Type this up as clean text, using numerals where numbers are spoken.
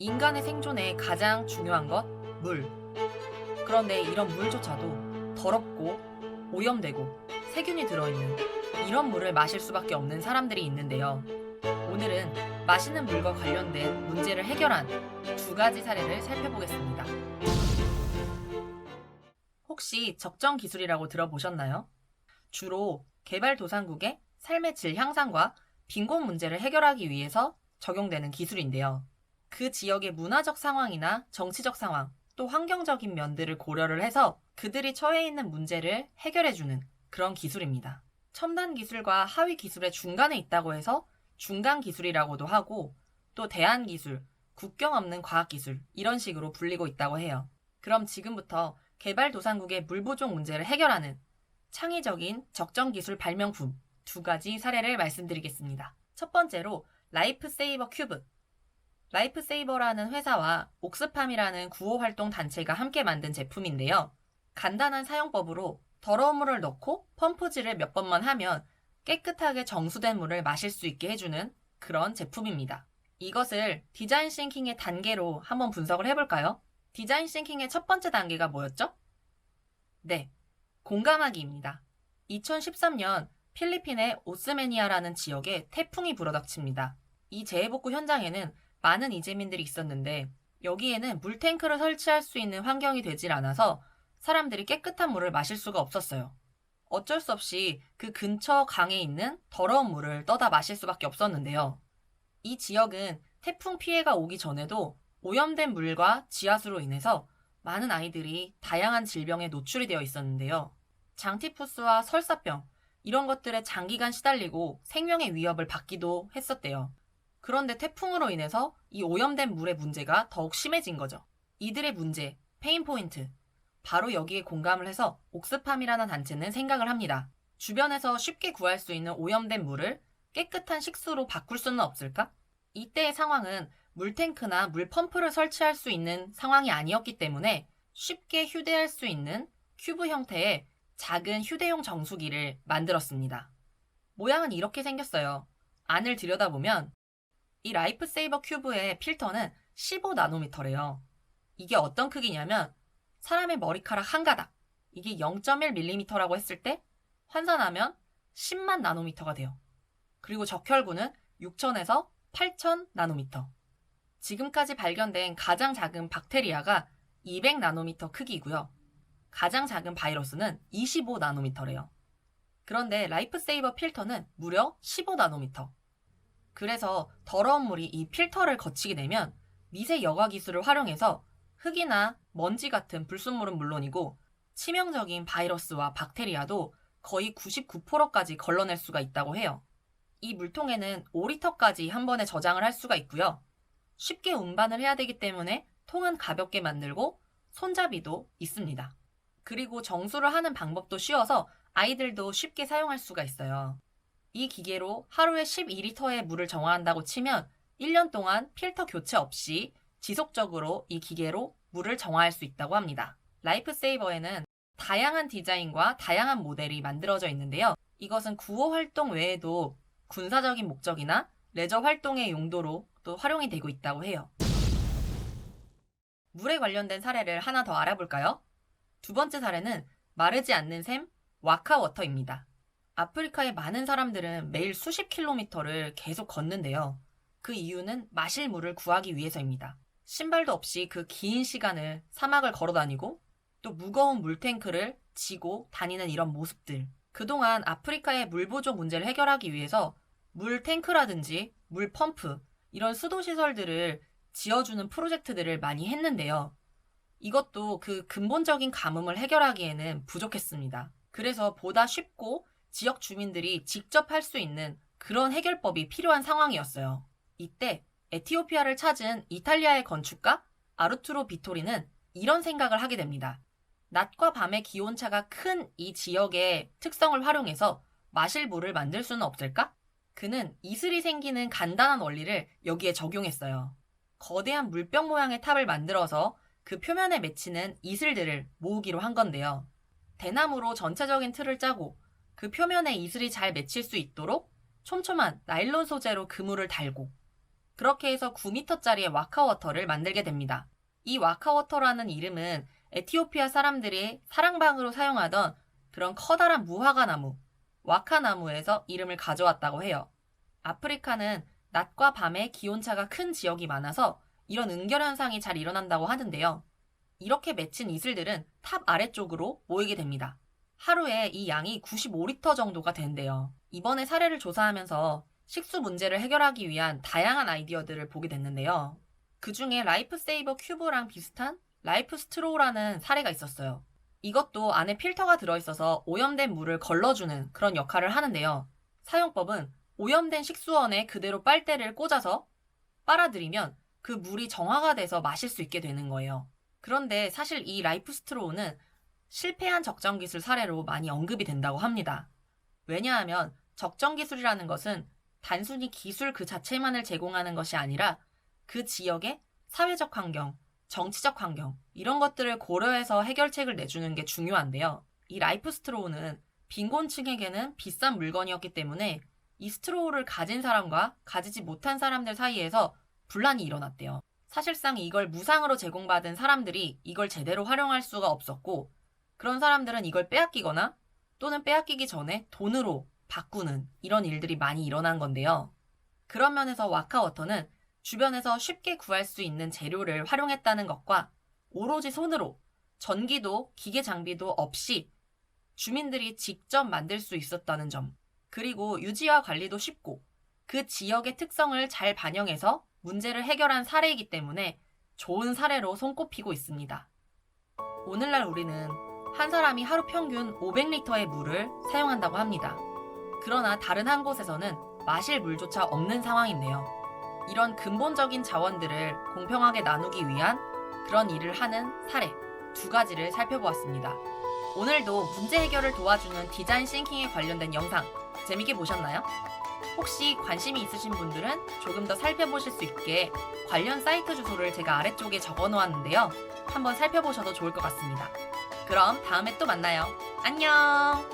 인간의 생존에 가장 중요한 것, 물. 그런데 이런 물조차도 더럽고 오염되고 세균이 들어있는 이런 물을 마실 수밖에 없는 사람들이 있는데요. 오늘은 마시는 물과 관련된 문제를 해결한 두 가지 사례를 살펴보겠습니다. 혹시 적정 기술이라고 들어보셨나요? 주로 개발도상국의 삶의 질 향상과 빈곤 문제를 해결하기 위해서 적용되는 기술인데요. 그 지역의 문화적 상황이나 정치적 상황, 또 환경적인 면들을 고려를 해서 그들이 처해 있는 문제를 해결해주는 그런 기술입니다. 첨단 기술과 하위 기술의 중간에 있다고 해서 중간 기술이라고도 하고, 또 대안 기술, 국경 없는 과학 기술, 이런 식으로 불리고 있다고 해요. 그럼 지금부터 개발도상국의 물 부족 문제를 해결하는 창의적인 적정 기술 발명품 두 가지 사례를 말씀드리겠습니다. 첫 번째로 라이프 세이버 큐브. 라이프 세이버라는 회사와 옥스팜이라는 구호활동 단체가 함께 만든 제품인데요. 간단한 사용법으로 더러운 물을 넣고 펌프질을 몇 번만 하면 깨끗하게 정수된 물을 마실 수 있게 해주는 그런 제품입니다. 이것을 디자인 싱킹의 단계로 한번 분석을 해볼까요? 디자인 싱킹의 첫 번째 단계가 뭐였죠? 네, 공감하기입니다. 2013년 필리핀의 오스메니아라는 지역에 태풍이 불어닥칩니다. 이 재해복구 현장에는 많은 이재민들이 있었는데 여기에는 물탱크를 설치할 수 있는 환경이 되질 않아서 사람들이 깨끗한 물을 마실 수가 없었어요. 어쩔 수 없이 그 근처 강에 있는 더러운 물을 떠다 마실 수밖에 없었는데요. 이 지역은 태풍 피해가 오기 전에도 오염된 물과 지하수로 인해서 많은 아이들이 다양한 질병에 노출이 되어 있었는데요. 장티푸스와 설사병, 이런 것들에 장기간 시달리고 생명의 위협을 받기도 했었대요. 그런데 태풍으로 인해서 이 오염된 물의 문제가 더욱 심해진 거죠. 이들의 문제, 페인포인트, 바로 여기에 공감을 해서 옥스팜이라는 단체는 생각을 합니다. 주변에서 쉽게 구할 수 있는 오염된 물을 깨끗한 식수로 바꿀 수는 없을까? 이때의 상황은 물탱크나 물펌프를 설치할 수 있는 상황이 아니었기 때문에 쉽게 휴대할 수 있는 큐브 형태의 작은 휴대용 정수기를 만들었습니다. 모양은 이렇게 생겼어요. 안을 들여다보면 이 라이프 세이버 큐브의 필터는 15나노미터래요. 이게 어떤 크기냐면 사람의 머리카락 한 가닥, 이게 0.1mm라고 했을 때 환산하면 10만 나노미터가 돼요. 그리고 적혈구는 6천에서 8천 나노미터. 지금까지 발견된 가장 작은 박테리아가 200나노미터 크기이고요. 가장 작은 바이러스는 25나노미터래요. 그런데 라이프 세이버 필터는 무려 15나노미터. 그래서 더러운 물이 이 필터를 거치게 되면 미세 여과 기술을 활용해서 흙이나 먼지 같은 불순물은 물론이고 치명적인 바이러스와 박테리아도 거의 99%까지 걸러낼 수가 있다고 해요. 이 물통에는 5리터까지 한 번에 저장을 할 수가 있고요. 쉽게 운반을 해야 되기 때문에 통은 가볍게 만들고 손잡이도 있습니다. 그리고 정수를 하는 방법도 쉬워서 아이들도 쉽게 사용할 수가 있어요. 이 기계로 하루에 12리터의 물을 정화한다고 치면 1년 동안 필터 교체 없이 지속적으로 이 기계로 물을 정화할 수 있다고 합니다. 라이프 세이버에는 다양한 디자인과 다양한 모델이 만들어져 있는데요. 이것은 구호 활동 외에도 군사적인 목적이나 레저 활동의 용도로 또 활용이 되고 있다고 해요. 물에 관련된 사례를 하나 더 알아볼까요? 두 번째 사례는 마르지 않는 샘 와카워터입니다. 아프리카의 많은 사람들은 매일 수십 킬로미터를 계속 걷는데요. 그 이유는 마실 물을 구하기 위해서입니다. 신발도 없이 그 긴 시간을 사막을 걸어 다니고 또 무거운 물탱크를 지고 다니는 이런 모습들. 그동안 아프리카의 물 부족 문제를 해결하기 위해서 물탱크라든지 물펌프, 이런 수도시설들을 지어주는 프로젝트들을 많이 했는데요. 이것도 그 근본적인 가뭄을 해결하기에는 부족했습니다. 그래서 보다 쉽고 지역 주민들이 직접 할 수 있는 그런 해결법이 필요한 상황이었어요. 이때 에티오피아를 찾은 이탈리아의 건축가 아르투로 비토리는 이런 생각을 하게 됩니다. 낮과 밤의 기온차가 큰 이 지역의 특성을 활용해서 마실 물을 만들 수는 없을까? 그는 이슬이 생기는 간단한 원리를 여기에 적용했어요. 거대한 물병 모양의 탑을 만들어서 그 표면에 맺히는 이슬들을 모으기로 한 건데요. 대나무로 전체적인 틀을 짜고 그 표면에 이슬이 잘 맺힐 수 있도록 촘촘한 나일론 소재로 그물을 달고 그렇게 해서 9m짜리의 와카워터를 만들게 됩니다. 이 와카워터라는 이름은 에티오피아 사람들이 사랑방으로 사용하던 그런 커다란 무화과 나무, 와카나무에서 이름을 가져왔다고 해요. 아프리카는 낮과 밤의 기온차가 큰 지역이 많아서 이런 은결 현상이 잘 일어난다고 하는데요. 이렇게 맺힌 이슬들은 탑 아래쪽으로 모이게 됩니다. 하루에 이 양이 95리터 정도가 된대요. 이번에 사례를 조사하면서 식수 문제를 해결하기 위한 다양한 아이디어들을 보게 됐는데요. 그 중에 라이프 세이버 큐브랑 비슷한 라이프 스트로우라는 사례가 있었어요. 이것도 안에 필터가 들어있어서 오염된 물을 걸러주는 그런 역할을 하는데요. 사용법은 오염된 식수원에 그대로 빨대를 꽂아서 빨아들이면 그 물이 정화가 돼서 마실 수 있게 되는 거예요. 그런데 사실 이 라이프 스트로우는 실패한 적정 기술 사례로 많이 언급이 된다고 합니다. 왜냐하면 적정 기술이라는 것은 단순히 기술 그 자체만을 제공하는 것이 아니라 그 지역의 사회적 환경, 정치적 환경 이런 것들을 고려해서 해결책을 내주는 게 중요한데요. 이 라이프 스트로우는 빈곤층에게는 비싼 물건이었기 때문에 이 스트로우를 가진 사람과 가지지 못한 사람들 사이에서 분란이 일어났대요. 사실상 이걸 무상으로 제공받은 사람들이 이걸 제대로 활용할 수가 없었고 그런 사람들은 이걸 빼앗기거나 또는 빼앗기기 전에 돈으로 바꾸는 이런 일들이 많이 일어난 건데요. 그런 면에서 와카워터는 주변에서 쉽게 구할 수 있는 재료를 활용했다는 것과 오로지 손으로 전기도 기계 장비도 없이 주민들이 직접 만들 수 있었다는 점, 그리고 유지와 관리도 쉽고 그 지역의 특성을 잘 반영해서 문제를 해결한 사례이기 때문에 좋은 사례로 손꼽히고 있습니다. 오늘날 우리는 한 사람이 하루 평균 500리터의 물을 사용한다고 합니다. 그러나 다른 한 곳에서는 마실 물조차 없는 상황인데요. 이런 근본적인 자원들을 공평하게 나누기 위한 그런 일을 하는 사례 2가지를 살펴보았습니다. 오늘도 문제 해결을 도와주는 디자인 싱킹에 관련된 영상 재밌게 보셨나요? 혹시 관심이 있으신 분들은 조금 더 살펴보실 수 있게 관련 사이트 주소를 제가 아래쪽에 적어 놓았는데요. 한번 살펴보셔도 좋을 것 같습니다. 그럼 다음에 또 만나요. 안녕!